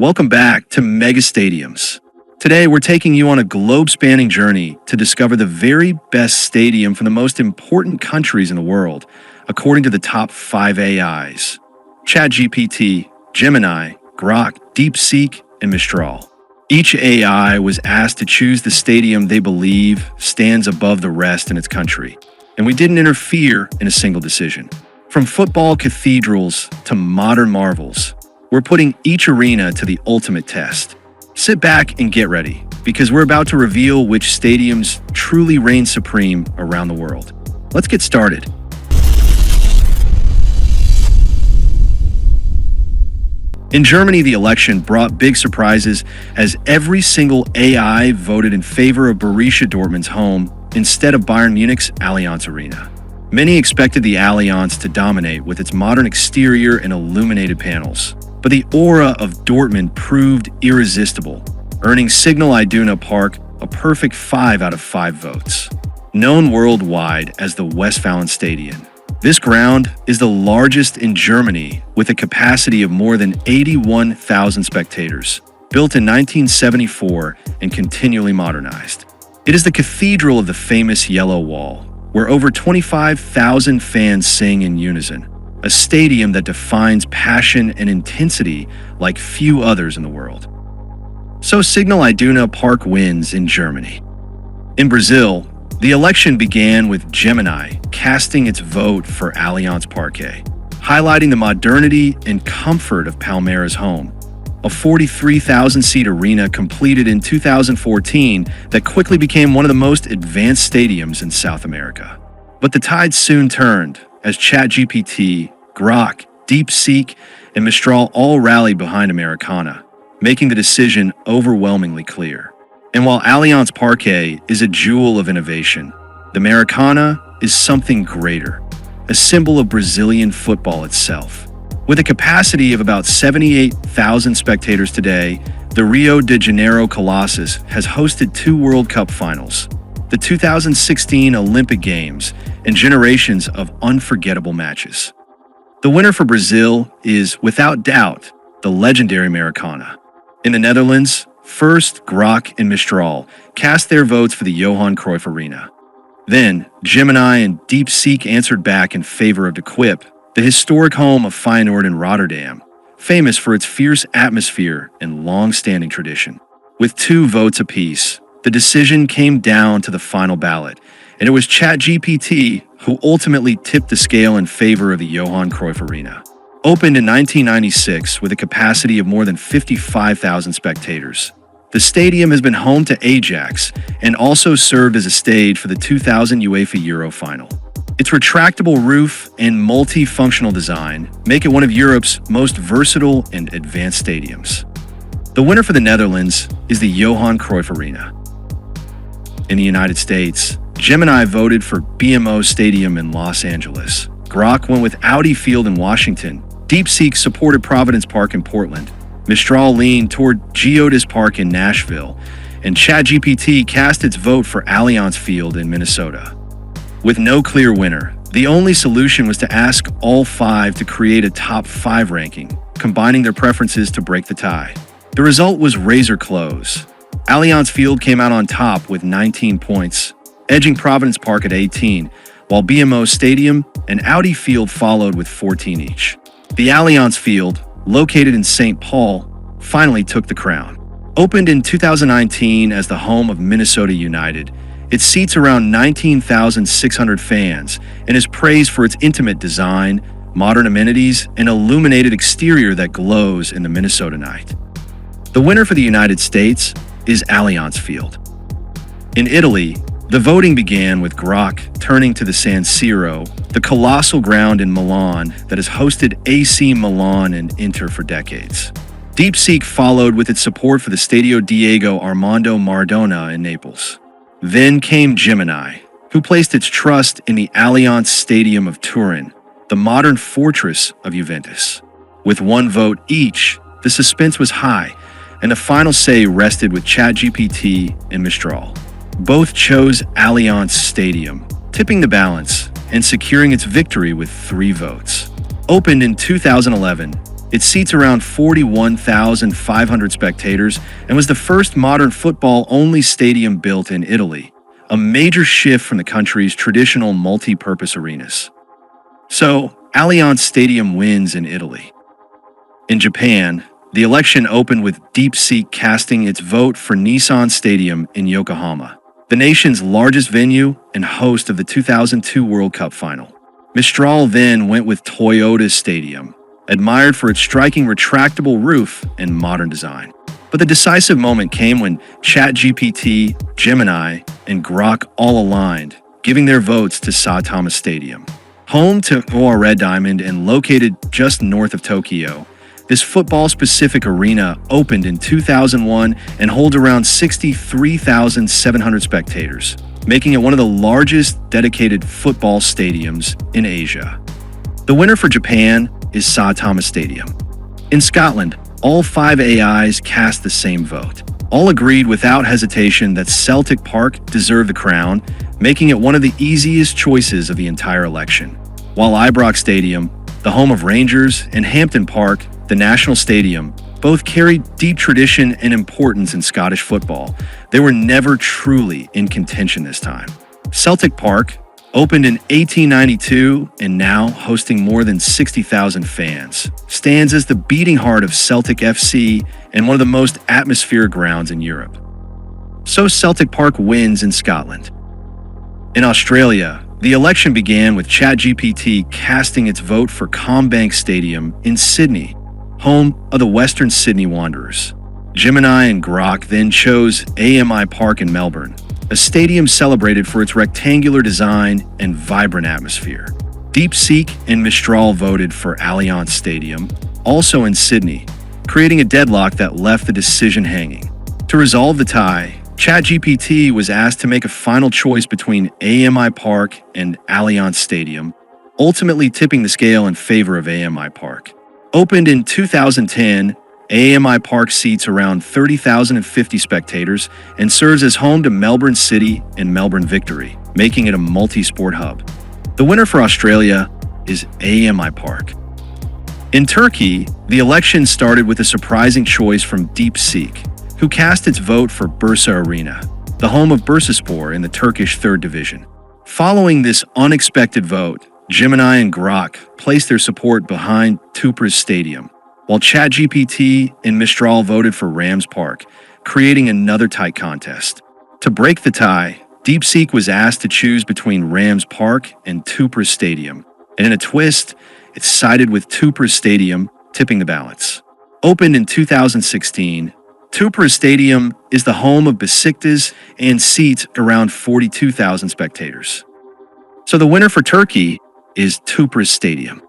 Welcome back to Mega Stadiums. Today, we're taking you on a globe-spanning journey to discover the very best stadium from the most important countries in the world, according to the top 5 AIs: ChatGPT, Gemini, Grok, DeepSeek, and Mistral. Each AI was asked to choose the stadium they believe stands above the rest in its country, and we didn't interfere in a single decision. From football cathedrals to modern marvels, we're putting each arena to the ultimate test. Sit back and get ready, because we're about to reveal which stadiums truly reign supreme around the world. Let's get started. In Germany, the election brought big surprises as every single AI voted in favor of Borussia Dortmund's home instead of Bayern Munich's Allianz Arena. Many expected the Allianz to dominate with its modern exterior and illuminated panels, but the aura of Dortmund proved irresistible, earning Signal Iduna Park a perfect 5 out of 5 votes. Known worldwide as the Westfalenstadion, this ground is the largest in Germany with a capacity of more than 81,000 spectators, built in 1974 and continually modernized. It is the cathedral of the famous Yellow Wall, where over 25,000 fans sing in unison, a stadium that defines passion and intensity like few others in the world. So Signal Iduna Park wins in Germany. In Brazil, the election began with Gemini casting its vote for Allianz Parque, highlighting the modernity and comfort of Palmeiras' home, a 43,000-seat arena completed in 2014 that quickly became one of the most advanced stadiums in South America. But the tide soon turned as ChatGPT, Grok, DeepSeek, and Mistral all rallied behind Americana, making the decision overwhelmingly clear. And while Allianz Parque is a jewel of innovation, the Americana is something greater, a symbol of Brazilian football itself. With a capacity of about 78,000 spectators today, the Rio de Janeiro Colossus has hosted 2 World Cup finals, the 2016 Olympic Games, and generations of unforgettable matches. The winner for Brazil is, without doubt, the legendary Americana. In the Netherlands, first Grok and Mistral cast their votes for the Johan Cruyff Arena. Then, Gemini and DeepSeek answered back in favor of De Kuip, the historic home of Feyenoord in Rotterdam, famous for its fierce atmosphere and long-standing tradition. With 2 votes apiece, the decision came down to the final ballot, and it was ChatGPT who ultimately tipped the scale in favor of the Johan Cruyff Arena. Opened in 1996 with a capacity of more than 55,000 spectators, the stadium has been home to Ajax and also served as a stage for the 2000 UEFA Euro final. Its retractable roof and multifunctional design make it one of Europe's most versatile and advanced stadiums. The winner for the Netherlands is the Johan Cruyff Arena. In the United States, Gemini voted for BMO Stadium in Los Angeles. Grok went with Audi Field in Washington. DeepSeek supported Providence Park in Portland. Mistral leaned toward Geodis Park in Nashville. And ChatGPT cast its vote for Allianz Field in Minnesota. With no clear winner, the only solution was to ask all 5 to create a top 5 ranking, combining their preferences to break the tie. The result was razor close. Allianz Field came out on top with 19 points, edging Providence Park at 18, while BMO Stadium and Audi Field followed with 14 each. The Allianz Field, located in St. Paul, finally took the crown. Opened in 2019 as the home of Minnesota United, it seats around 19,600 fans and is praised for its intimate design, modern amenities, and illuminated exterior that glows in the Minnesota night. The winner for the United States is Allianz Field. In Italy, the voting began with Grok turning to the San Siro, the colossal ground in Milan that has hosted AC Milan and Inter for decades. DeepSeek followed with its support for the Stadio Diego Armando Maradona in Naples. Then came Gemini, who placed its trust in the Allianz Stadium of Turin, the modern fortress of Juventus. With 1 vote each, the suspense was high, and the final say rested with ChatGPT and Mistral. Both chose Allianz Stadium, tipping the balance and securing its victory with 3 votes. Opened in 2011, It seats around 41,500 spectators and was the first modern football-only stadium built in Italy, a major shift from the country's traditional multi-purpose arenas. So, Allianz Stadium wins in Italy. In Japan, the election opened with DeepSeek casting its vote for Nissan Stadium in Yokohama, the nation's largest venue and host of the 2002 World Cup final. Mistral then went with Toyota's Stadium, admired for its striking retractable roof and modern design. But the decisive moment came when ChatGPT, Gemini, and Grok all aligned, giving their votes to Saitama Stadium. Home to Oa Red Diamond and located just north of Tokyo, this football-specific arena opened in 2001 and holds around 63,700 spectators, making it one of the largest dedicated football stadiums in Asia. The winner for Japan is Saitama Stadium. In Scotland, all 5 AIs cast the same vote. All agreed without hesitation that Celtic Park deserved the crown, making it one of the easiest choices of the entire election. While Ibrox Stadium, the home of Rangers, and Hampden Park, the national stadium, both carried deep tradition and importance in Scottish football, they were never truly in contention this time. Celtic Park, opened in 1892 and now hosting more than 60,000 fans, stands as the beating heart of Celtic FC and one of the most atmospheric grounds in Europe. So Celtic Park wins in Scotland. In Australia, the election began with ChatGPT casting its vote for CommBank Stadium in Sydney, home of the Western Sydney Wanderers. Gemini and Grok then chose AMI Park in Melbourne, a stadium celebrated for its rectangular design and vibrant atmosphere. DeepSeek and Mistral voted for Allianz Stadium, also in Sydney, creating a deadlock that left the decision hanging. To resolve the tie, ChatGPT was asked to make a final choice between AMI Park and Allianz Stadium, ultimately tipping the scale in favor of AMI Park. Opened in 2010, AMI Park seats around 30,050 spectators and serves as home to Melbourne City and Melbourne Victory, making it a multi-sport hub. The winner for Australia is AMI Park. In Turkey, the election started with a surprising choice from DeepSeek, who cast its vote for Bursa Arena, the home of Bursaspor in the Turkish 3rd Division. Following this unexpected vote, Gemini and Grok placed their support behind Tüpraş Stadium, while ChatGPT and Mistral voted for Rams Park, creating another tight contest. To break the tie, DeepSeek was asked to choose between Rams Park and Tüpraş Stadium, and in a twist, it sided with Tüpraş Stadium, tipping the balance. Opened in 2016, Tüpraş Stadium is the home of Besiktas and seats around 42,000 spectators. So the winner for Turkey is Tüpraş Stadium.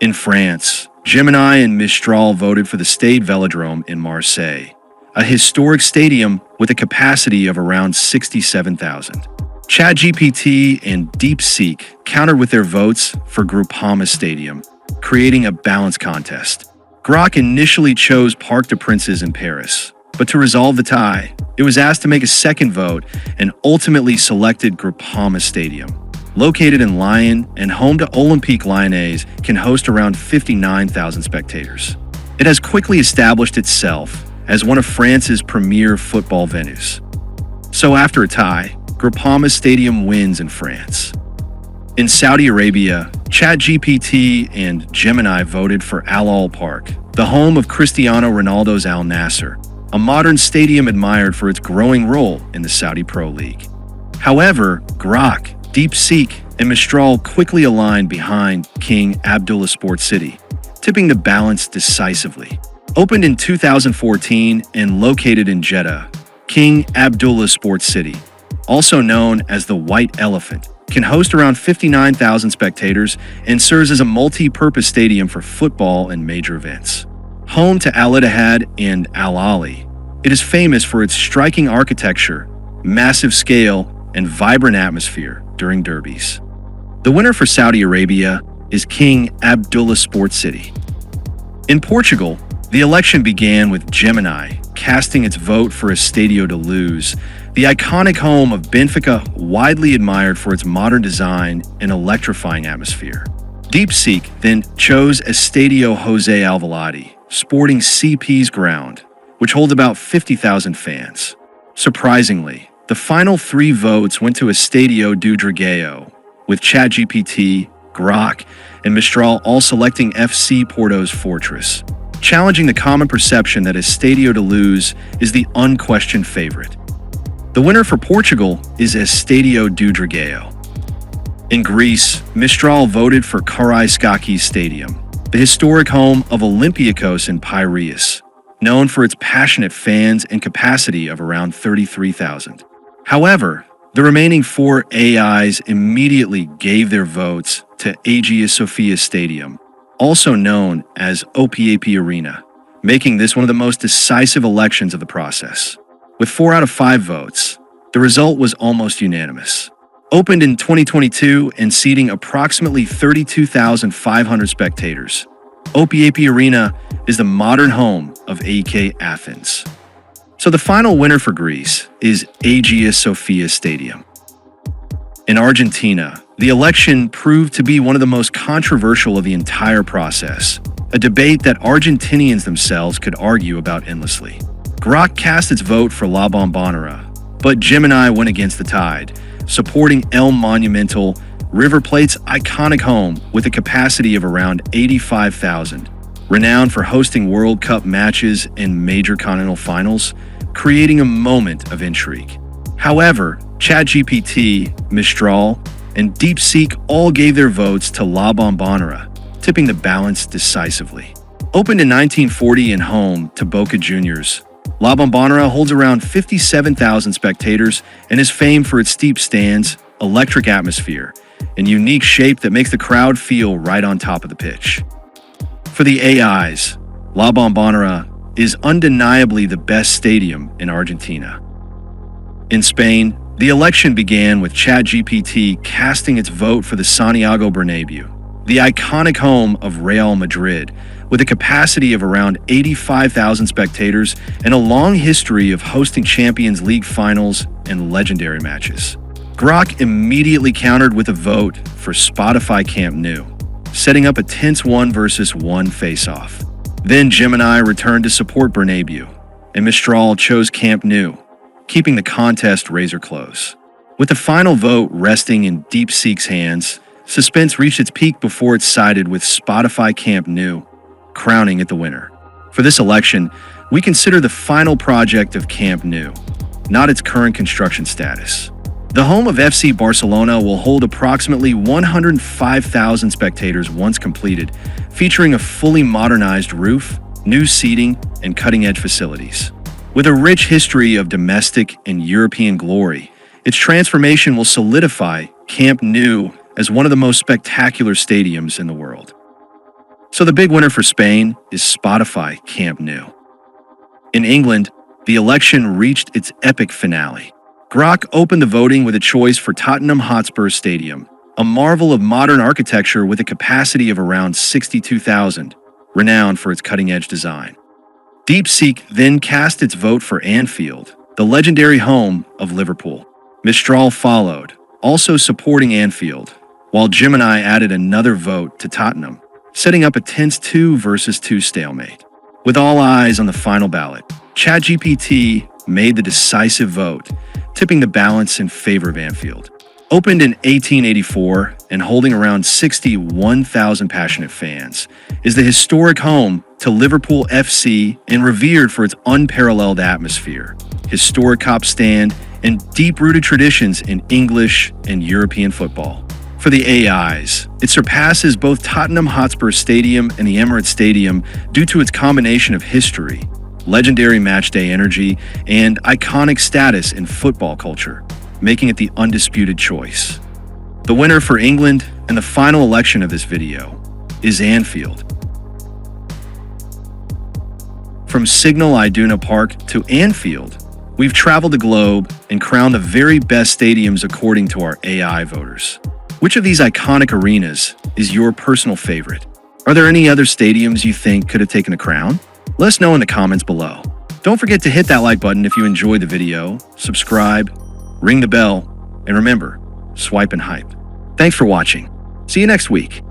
In France, Gemini and Mistral voted for the Stade Velodrome in Marseille, a historic stadium with a capacity of around 67,000. ChatGPT and DeepSeek countered with their votes for Groupama Stadium, creating a balanced contest. Grok initially chose Parc des Princes in Paris, but to resolve the tie, it was asked to make a second vote and ultimately selected Groupama Stadium. Located in Lyon and home to Olympique Lyonnais, can host around 59,000 spectators. It has quickly established itself as one of France's premier football venues. So after a tie, Groupama Stadium wins in France. In Saudi Arabia, ChatGPT and Gemini voted for Al Al Park, the home of Cristiano Ronaldo's Al Nassr, a modern stadium admired for its growing role in the Saudi Pro League. However, Grok, DeepSeek, and Mistral quickly aligned behind King Abdullah Sports City, tipping the balance decisively. Opened in 2014 and located in Jeddah, King Abdullah Sports City, also known as the White Elephant, can host around 59,000 spectators and serves as a multi-purpose stadium for football and major events. Home to Al Ittihad and Al Ahly, it is famous for its striking architecture, massive scale, and vibrant atmosphere during derbies. The winner for Saudi Arabia is King Abdullah Sports City. In Portugal, the election began with Gemini casting its vote for Estádio da Luz, the iconic home of Benfica, widely admired for its modern design and electrifying atmosphere. DeepSeek then chose Estadio Jose Alvalade, sporting CP's ground, which holds about 50,000 fans. Surprisingly, the final 3 votes went to Estadio do Dragão, with ChatGPT, Grok, and Mistral all selecting FC Porto's fortress, challenging the common perception that Estadio da Luz is the unquestioned favorite. The winner for Portugal is Estadio do Dragão. In Greece, Mistral voted for Karaiskakis Stadium, the historic home of Olympiakos in Piraeus, known for its passionate fans and capacity of around 33,000. However, the remaining 4 AIs immediately gave their votes to Hagia Sophia Stadium, also known as OPAP Arena, making this one of the most decisive elections of the process. With 4 out of 5 votes, the result was almost unanimous. Opened in 2022 and seating approximately 32,500 spectators, OPAP Arena is the modern home of AEK Athens. So the final winner for Greece is Hagia Sophia Stadium. In Argentina, the election proved to be one of the most controversial of the entire process, a debate that Argentinians themselves could argue about endlessly. Grok cast its vote for La Bombonera, but Gemini went against the tide, supporting El Monumental, River Plate's iconic home with a capacity of around 85,000, renowned for hosting World Cup matches and major continental finals, creating a moment of intrigue. However, ChatGPT, Mistral, and DeepSeek all gave their votes to La Bombonera, tipping the balance decisively. Opened in 1940 and home to Boca Juniors, La Bombonera holds around 57,000 spectators and is famed for its steep stands, electric atmosphere, and unique shape that makes the crowd feel right on top of the pitch. For the AIs, La Bombonera is undeniably the best stadium in Argentina. In Spain, the election began with ChatGPT casting its vote for the Santiago Bernabéu, the iconic home of Real Madrid, with a capacity of around 85,000 spectators and a long history of hosting Champions League finals and legendary matches. Grok immediately countered with a vote for Spotify Camp Nou, setting up a tense 1 versus 1 face-off. Then Gemini returned to support Bernabéu, and Mistral chose Camp Nou, keeping the contest razor close. With the final vote resting in DeepSeek's hands, suspense reached its peak before it sided with Spotify Camp Nou, crowning it the winner. For this election, we consider the final project of Camp Nou, not its current construction status. The home of FC Barcelona will hold approximately 105,000 spectators once completed, featuring a fully modernized roof, new seating, and cutting-edge facilities. With a rich history of domestic and European glory, its transformation will solidify Camp Nou as one of the most spectacular stadiums in the world. So the big winner for Spain is Spotify Camp Nou. In England, the election reached its epic finale. Grok opened the voting with a choice for Tottenham Hotspur Stadium, a marvel of modern architecture with a capacity of around 62,000, renowned for its cutting-edge design. DeepSeek then cast its vote for Anfield, the legendary home of Liverpool. Mistral followed, also supporting Anfield, while Gemini added another vote to Tottenham, setting up a tense 2 versus 2 stalemate. With all eyes on the final ballot, ChatGPT made the decisive vote, tipping the balance in favor of Anfield. Opened in 1884 and holding around 61,000 passionate fans, is the historic home to Liverpool FC and revered for its unparalleled atmosphere, historic cop stand, and deep-rooted traditions in English and European football. For the AIs, it surpasses both Tottenham Hotspur Stadium and the Emirates Stadium due to its combination of history, legendary matchday energy, and iconic status in football culture, making it the undisputed choice. The winner for England and the final election of this video is Anfield. From Signal Iduna Park to Anfield, we've traveled the globe and crowned the very best stadiums according to our AI voters. Which of these iconic arenas is your personal favorite? Are there any other stadiums you think could have taken the crown? Let us know in the comments below. Don't forget to hit that like button if you enjoyed the video, subscribe, ring the bell, and remember, swipe and hype. Thanks for watching. See you next week.